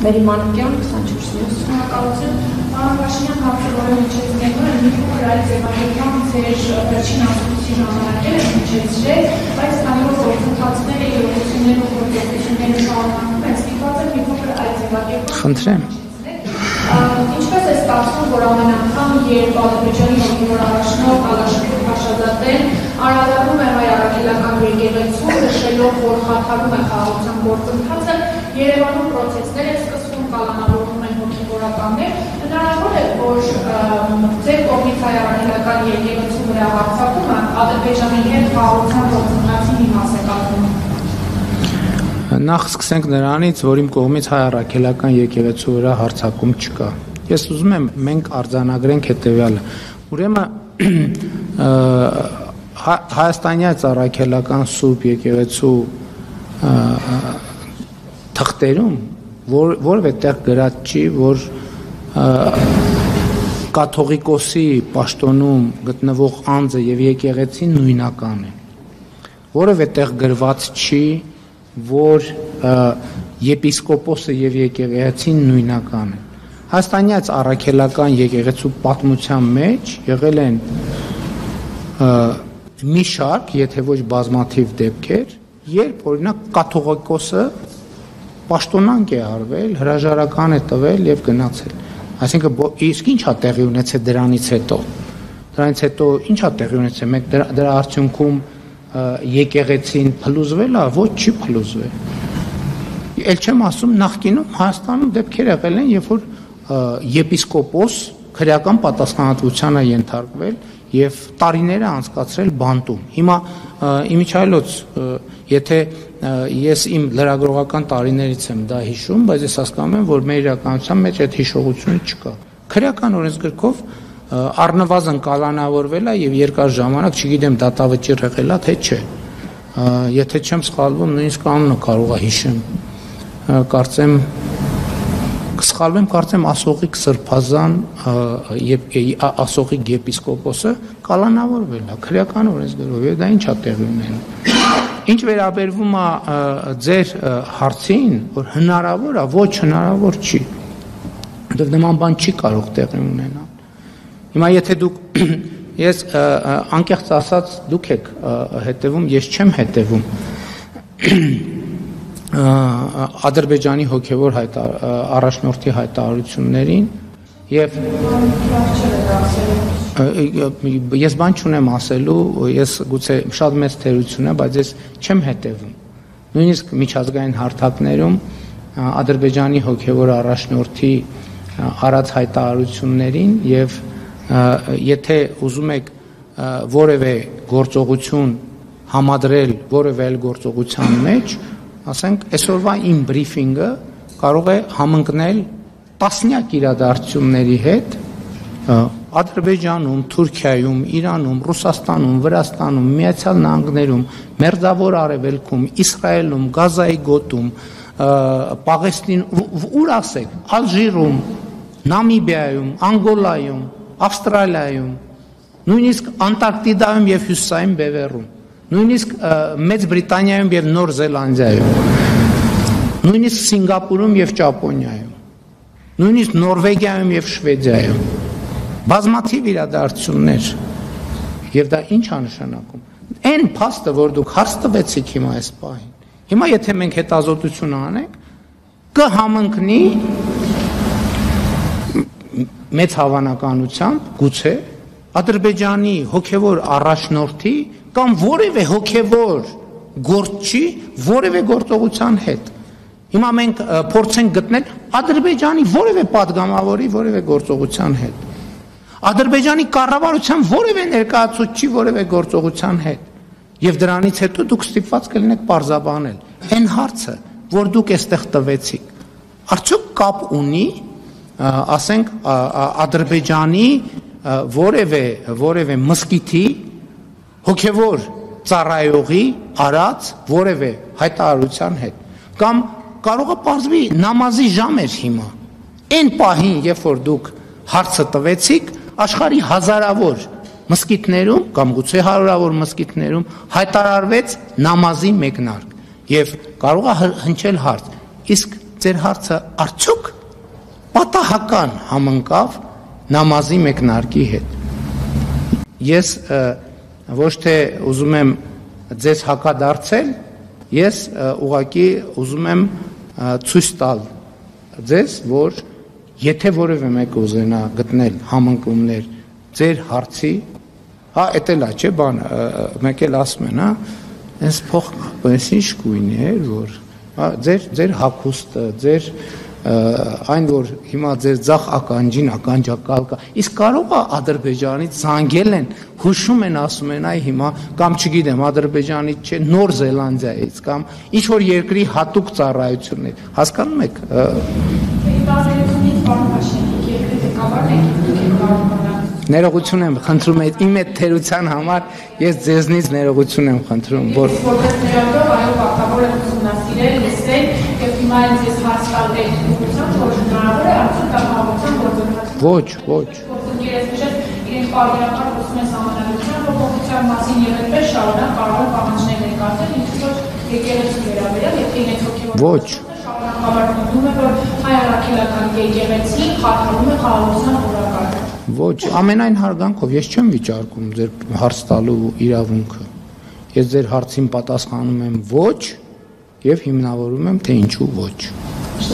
Մերի Մանուկյան 24-ից շնորհակալություն պարոն Փաշինյան հարցը որը հնչեցնելու է մի փոքր այլ ձևակերպման ձեր վերջին ասուլիսի ժամանակել է հնչեցրել, բայց քանի որ գործընթացները եւ ուղղությունները ու գործողությունները շարունակվում են, ստիպված եք մի փոքր այլ ձևակերպման Խնդրեմ Ինչպես է ստացվում, որ ամեն անգամ, երբ Ադրբեջանի հոգևոր առաջնորդ Ալաշկեր Փաշազադեն անդրադառնում է հայ առաքելական եկեղեցու, նշելով, որ խաթարում է խաղաղության գործընթացը, Երևանում պրոցեսներ են սկսվում, կալանավորվում են հոգևորականներ, հնարավոր է, որ ձեր կողմից հայ առաքելական եկեղեցու վրա հարձակումը Ադրբեջանի հետ խաղաղության գործընթացի մի մաս է կազմում։ Նախ սկսենք նրանից, որ իմ կողմից հայ առաքելական եկեղեցու վրա հարձակում չկա։ Ես ուզում եմ մենք արձանագրենք հետևյալը։ Ուրեմն հայաստանյաց առաքելական սուրբ եկեղեցու թղթերում որևէ տեղ գրած չի, որ կաթողիկոսի պաշտոնում գտնվող անձը եւ եկեղեցին նույնական է։ Որևէ տեղ գրված չի, որ եպիսկոպոսը եւ եկեղեցին նույնական են։ Հայաստանյաց առաքելական եկեղեցու պատմության մեջ եղել են մի շարք, եթե ոչ բազմաթիվ դեպքեր, երբ օրինակ կաթողիկոսը պաշտոնանկ է արվել, հրաժարական է տվել եւ գնացել։ Այսինքն իսկ ինչ է տեղի ունեցել դրանից հետո։ Դրանից հետո ինչ է տեղի ունեցել։ Մենք դրա արդյունքում եկեղեցին փլուզվել է, ոչ չի փլուզվել։ Էլ չեմ ասում նախկինում Հայաստանում դեպքեր եղել են, երբ որ եպիսկոպոս քրեական պատասխանատվության է ենթարկվել եւ տարիներ է անցկացրել բանտում։ Հիմա իմիջայլոց եթե ես իմ լրագրողական տարիներից եմ դա հիշում, բայց ես հասկանում եմ, որ մեր իրականության մեջ այդ հիշողությունը չկա։ Քրեական օրենսգրքով առնվազն կալանավորվել է եւ երկար ժամանակ, չգիտեմ դատավճիռ եղել է թե չէ։ Եթե չեմ սխալվում, նույնիսկ կանոնը կարող է հիշեմ։ Կարծեմ կարծեմ Ասողիկ Սրբազան եւ Ասողիկ եպիսկոպոսը կալանավորվել է քրեական օրենսգրքով եւ դա ինչ է տեղի ունենում։ Ինչ վերաբերվում է ձեր հարցին, որ հնարավոր է, ոչ հնարավոր չի։ Որտեղ նման բան չի կարող տեղի ունենալ։ Հիմա եթե դուք ես անկեղծ ասած դուք եք հետևում, ես չեմ հետևում Ադրբեջանի հոգևոր առաջնորդի հայտարարություններին եւ ես բան չունեմ ասելու, ես գուցե շատ մեծ թերություն է, բայց ես չեմ հետևում։ Նույնիսկ միջազգային հարթակներում Ադրբեջանի հոգևոր առաջնորդի արած հայտարարություններին եւ եթե ուզում եք որևէ գործողություն համադրել որևէ այլ գործողության մեջ, ասենք այսօրվա իմ բրիֆինգը կարող է համընկնել տասնյակ իրադարձությունների հետ Ադրբեջանում, Թուրքիայում, Իրանում, Ռուսաստանում, Վրաստանում, Միացյալ Նահանգներում, Մերձավոր Արևելքում, Իսրայելում, Գազայի գոտում, Պաղեստինում, ուր ասեք, Ալժիրում, Նամիբիայում, Անգոլայում, Ավստրալիայում, նույնիսկ Անտարկտիդայում եւ Հյուսիսային Բևեռում, նույնիսկ Մեծ Բրիտանիայում եւ Նոր Զելանդիայում, նույնիսկ Սինգապուրում եւ Ճապոնիայում, նույնիսկ Նորվեգիայում եւ Շվեդիայում, բազմաթիվ իրադարձություններ եւ դա ինչ է նշանակում։ Այն փաստը, որ դուք հարց տվեցիք հիմա այս պահին, հիմա եթե մենք հետազոտություն անենք, կհամընկնի մեծ հավանականությամբ գուցե Ադրբեջանի հոգևոր առաջնորդի կամ որևէ հոգևոր գործչի որևէ գործողության հետ։ Հիմա մենք փորձենք գտնել Ադրբեջանի որևէ падգամավորի որևէ գործողության հետ։ Ադրբեջանի կառավարության որևէ ներկայացուցչի որևէ գործողության հետ։ Եվ դրանից հետո դուք ստիպված կլինեք պարզաբանել։ Այն հարցը, որ դուք այստեղ տվեցիք, արդյոք կապ ունի, ասենք Ադրբեջանի որևէ մզկիթի հոգևոր ծառայողի արած որևէ հայտարարության հետ կամ կարող է պարզվի նամազի ժամ էր հիմա այն պահին երբ որ դուք հարցը տվեցիք աշխարհի հազարավոր մզկիթներում կամ գուցե հարյուրավոր մզկիթներում հայտարարվեց նամազի մեկնարկ եւ կարող է հնչել հարց իսկ ձեր հարցը արդյոք պատահական համընկավ նամազի մեկնարկի հետ։ Ես ոչ թե ուզում եմ ձեզ հակադարձել, ես ուղղակի ուզում եմ ցույց տալ ձեզ, որ եթե որևէ մեկը ուզենա գտնել համընկումներ ձեր հարցի, հա, էդ էլ է, չէ, բան, մեկ էլ ասում են, հա, այս փող, այս ինչ գույն է, որ ձեր հագուստը, ձեր այն որ հիմա ձեր ձախ ականջին ականջակալ կա, իսկ կարող է Ադրբեջանից զանգել են, հուշում են, ասում են, այ հիմա կամ չգիտեմ, Ադրբեջանից չէ, Նոր Զելանդիայից կամ ինչ որ երկրի հատուկ ծառայություններ, հասկանում եք։ Ներողություն եմ խնդրում իմ այդ թերության համար, ես ձեզնից ներողություն եմ խնդրում, որ որպես ներողով այո բախտավոր եմ ուսումնասիրել, լսել եւ հիմա ես հարց տալ այդ ուղղությամբ, որ հնարավոր է արդյոք կամ հավաքության գործընթաց։ Ոչ, ոչ։ Ես նշել իրենք պարբերաբար խոսում են համանadrության փոփոխության մասին եւ այդպես շարունակ կարող են պահանջներ ներկայացնել, ինչ որ եկեղեցու վերաբերյալ եւ իրենց հոգեվոր։ Ոչ։ Շարունակաբար որ հայ առաքելական եկեղեցին խաթարում է խաղաղության օրակարգը։ Ոչ, ամենայն հարգանքով ես չեմ վիճարկում ձեր հարց տալու իրավունքը։ Ես ձեր հարցին պատասխանում եմ ոչ եւ հիմնավորում եմ թե ինչու ոչ։